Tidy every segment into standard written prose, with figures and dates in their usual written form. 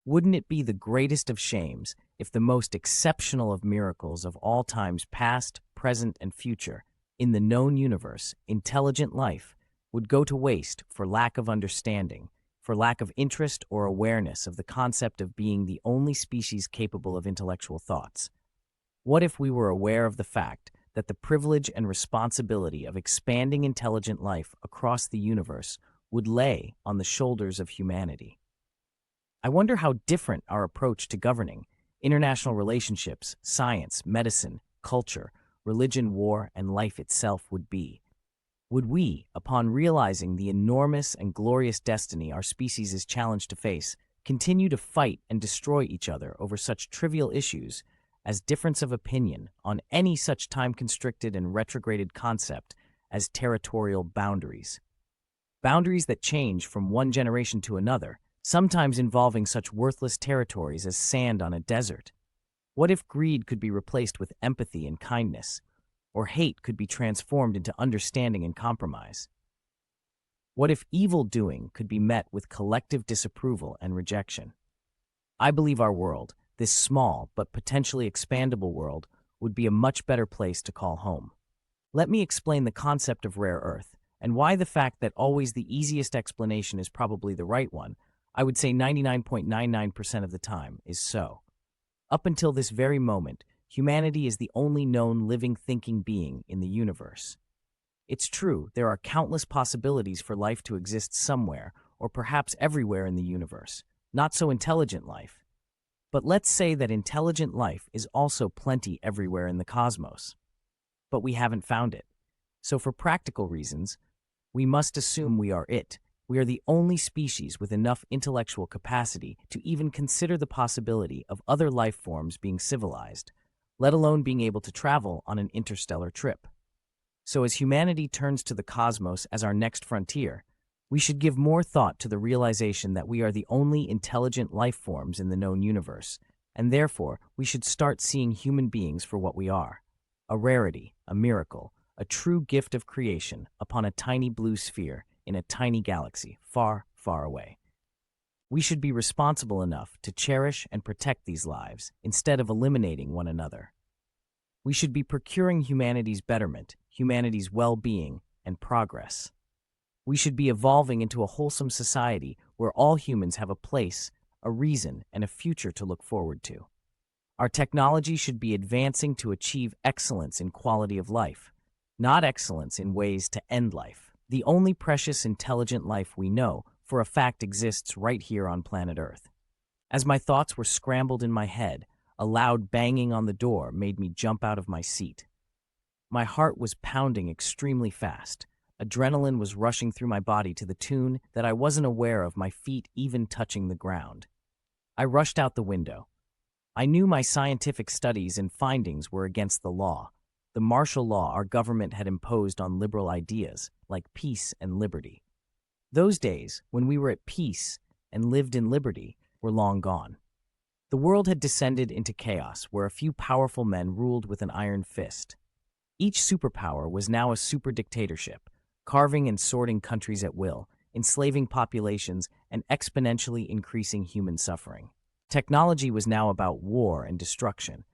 Wouldn't it be the greatest of shames if the most exceptional of miracles of all times past, present, and future, in the known universe, intelligent life, would go to waste for lack of understanding, for lack of interest or awareness of the concept of being the only species capable of intellectual thoughts? What if we were aware of the fact that the privilege and responsibility of expanding intelligent life across the universe would lay on the shoulders of humanity? I wonder how different our approach to governing, international relationships, science, medicine, culture, religion, war, and life itself would be. Would we, upon realizing the enormous and glorious destiny our species is challenged to face, continue to fight and destroy each other over such trivial issues as difference of opinion on any such time-constricted and retrograded concept as territorial boundaries? Boundaries that change from one generation to another, sometimes involving such worthless territories as sand on a desert. What if greed could be replaced with empathy and kindness, or hate could be transformed into understanding and compromise? What if evil doing could be met with collective disapproval and rejection? I believe our world, this small but potentially expandable world, would be a much better place to call home. Let me explain the concept of rare earth, and why the fact that always the easiest explanation is probably the right one, I would say 99.99% of the time, is so. Up until this very moment, humanity is the only known living thinking being in the universe. It's true, there are countless possibilities for life to exist somewhere, or perhaps everywhere in the universe. Not so intelligent life. But let's say that intelligent life is also plenty everywhere in the cosmos. But we haven't found it. So for practical reasons, we must assume we are it. We are the only species with enough intellectual capacity to even consider the possibility of other life forms being civilized, let alone being able to travel on an interstellar trip. So as humanity turns to the cosmos as our next frontier, we should give more thought to the realization that we are the only intelligent life forms in the known universe, and therefore we should start seeing human beings for what we are: a rarity, a miracle, a true gift of creation upon a tiny blue sphere in a tiny galaxy far, far away. We should be responsible enough to cherish and protect these lives instead of eliminating one another. We should be procuring humanity's betterment, humanity's well-being, and progress. We should be evolving into a wholesome society where all humans have a place, a reason, and a future to look forward to. Our technology should be advancing to achieve excellence in quality of life, not excellence in ways to end life. The only precious, intelligent life we know, for a fact, exists right here on planet Earth. As my thoughts were scrambled in my head, a loud banging on the door made me jump out of my seat. My heart was pounding extremely fast. Adrenaline was rushing through my body to the tune that I wasn't aware of my feet even touching the ground. I rushed out the window. I knew my scientific studies and findings were against the law, the martial law our government had imposed on liberal ideas like peace and liberty. Those days, when we were at peace and lived in liberty, were long gone. The world had descended into chaos where a few powerful men ruled with an iron fist. Each superpower was now a super dictatorship, carving and sorting countries at will, enslaving populations, and exponentially increasing human suffering. Technology was now about war and destruction.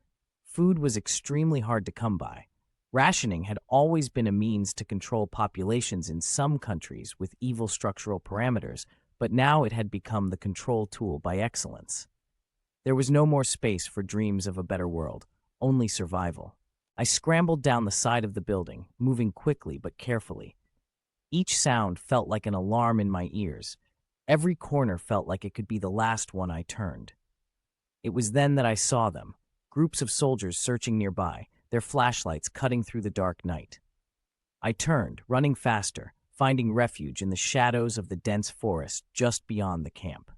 Food was extremely hard to come by. Rationing had always been a means to control populations in some countries with evil structural parameters, but now it had become the control tool by excellence. There was no more space for dreams of a better world, only survival. I scrambled down the side of the building, moving quickly but carefully. Each sound felt like an alarm in my ears. Every corner felt like it could be the last one I turned. It was then that I saw them, groups of soldiers searching nearby, their flashlights cutting through the dark night. I turned, running faster, finding refuge in the shadows of the dense forest just beyond the camp.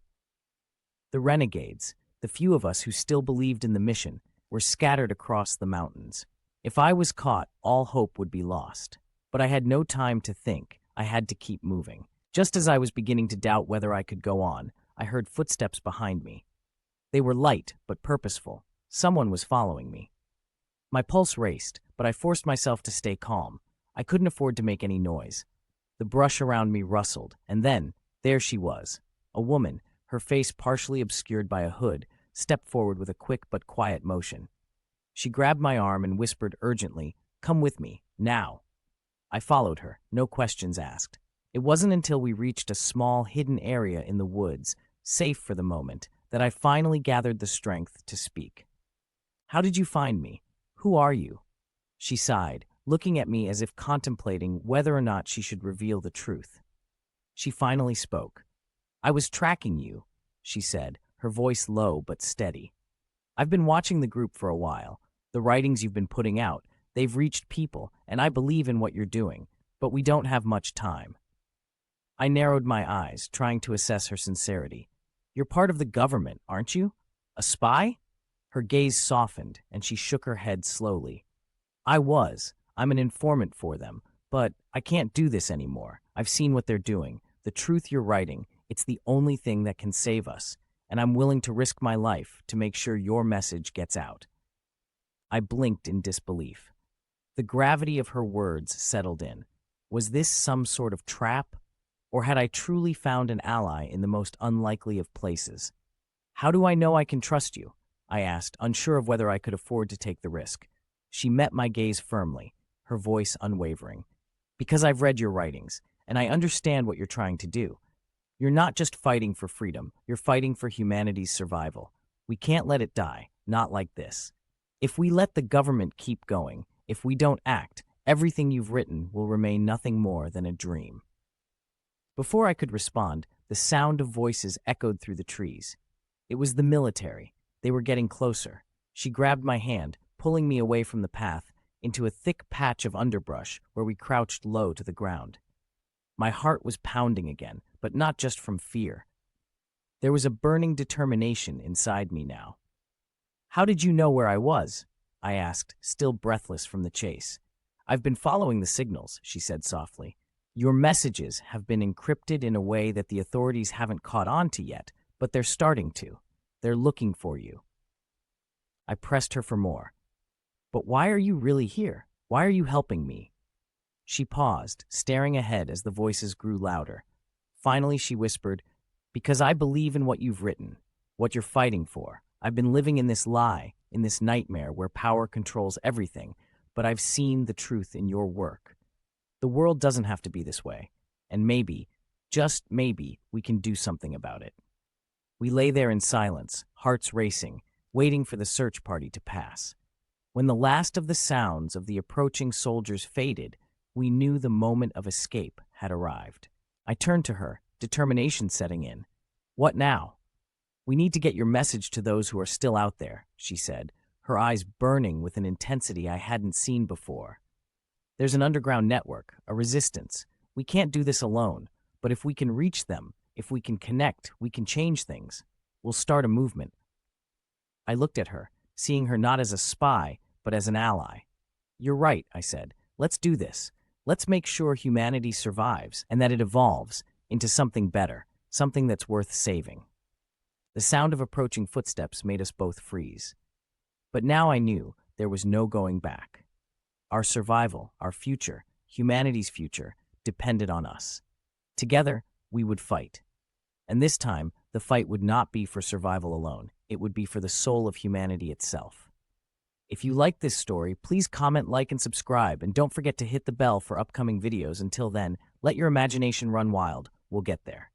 The renegades, the few of us who still believed in the mission, were scattered across the mountains. If I was caught, all hope would be lost. But I had no time to think. I had to keep moving. Just as I was beginning to doubt whether I could go on, I heard footsteps behind me. They were light but purposeful. Someone was following me. My pulse raced, but I forced myself to stay calm. I couldn't afford to make any noise. The brush around me rustled, and then, there she was, a woman, her face partially obscured by a hood, stepped forward with a quick but quiet motion. She grabbed my arm and whispered urgently, "Come with me, now." I followed her, no questions asked. It wasn't until we reached a small, hidden area in the woods, safe for the moment, that I finally gathered the strength to speak. "How did you find me? Who are you?" She sighed, looking at me as if contemplating whether or not she should reveal the truth. She finally spoke. "I was tracking you," she said, her voice low but steady. "I've been watching the group for a while. The writings you've been putting out, they've reached people, and I believe in what you're doing, but we don't have much time." I narrowed my eyes, trying to assess her sincerity. "You're part of the government, aren't you? A spy?" Her gaze softened, and she shook her head slowly. I'm an informant for them, but I can't do this anymore. I've seen what they're doing. The truth you're writing, it's the only thing that can save us, and I'm willing to risk my life to make sure your message gets out." I blinked in disbelief. The gravity of her words settled in. Was this some sort of trap? Or had I truly found an ally in the most unlikely of places? "How do I know I can trust you?" I asked, unsure of whether I could afford to take the risk. She met my gaze firmly, her voice unwavering. "Because I've read your writings, and I understand what you're trying to do. You're not just fighting for freedom, you're fighting for humanity's survival. We can't let it die, not like this. If we let the government keep going, if we don't act, everything you've written will remain nothing more than a dream." Before I could respond, the sound of voices echoed through the trees. It was the military. They were getting closer. She grabbed my hand, pulling me away from the path, into a thick patch of underbrush where we crouched low to the ground. My heart was pounding again, but not just from fear. There was a burning determination inside me now. "How did you know where I was?" I asked, still breathless from the chase. "I've been following the signals," she said softly. "Your messages have been encrypted in a way that the authorities haven't caught on to yet, but they're starting to. They're looking for you." I pressed her for more. "But why are you really here? Why are you helping me?" She paused, staring ahead as the voices grew louder. Finally, she whispered, "Because I believe in what you've written, what you're fighting for. I've been living in this lie, in this nightmare where power controls everything, but I've seen the truth in your work. The world doesn't have to be this way, and maybe, just maybe, we can do something about it." We lay there in silence, hearts racing, waiting for the search party to pass. When the last of the sounds of the approaching soldiers faded, we knew the moment of escape had arrived. I turned to her, determination setting in. "What now?" "We need to get your message to those who are still out there," she said, her eyes burning with an intensity I hadn't seen before. "There's an underground network, a resistance. We can't do this alone, but if we can reach them, if we can connect, we can change things. We'll start a movement." I looked at her, seeing her not as a spy, but as an ally. "You're right," I said. "Let's do this. Let's make sure humanity survives and that it evolves into something better, something that's worth saving." The sound of approaching footsteps made us both freeze. But now I knew there was no going back. Our survival, our future, humanity's future, depended on us. Together, we would fight. And this time, the fight would not be for survival alone. It would be for the soul of humanity itself. If you like this story, please comment, like, and subscribe, and don't forget to hit the bell for upcoming videos. Until then, let your imagination run wild. We'll get there.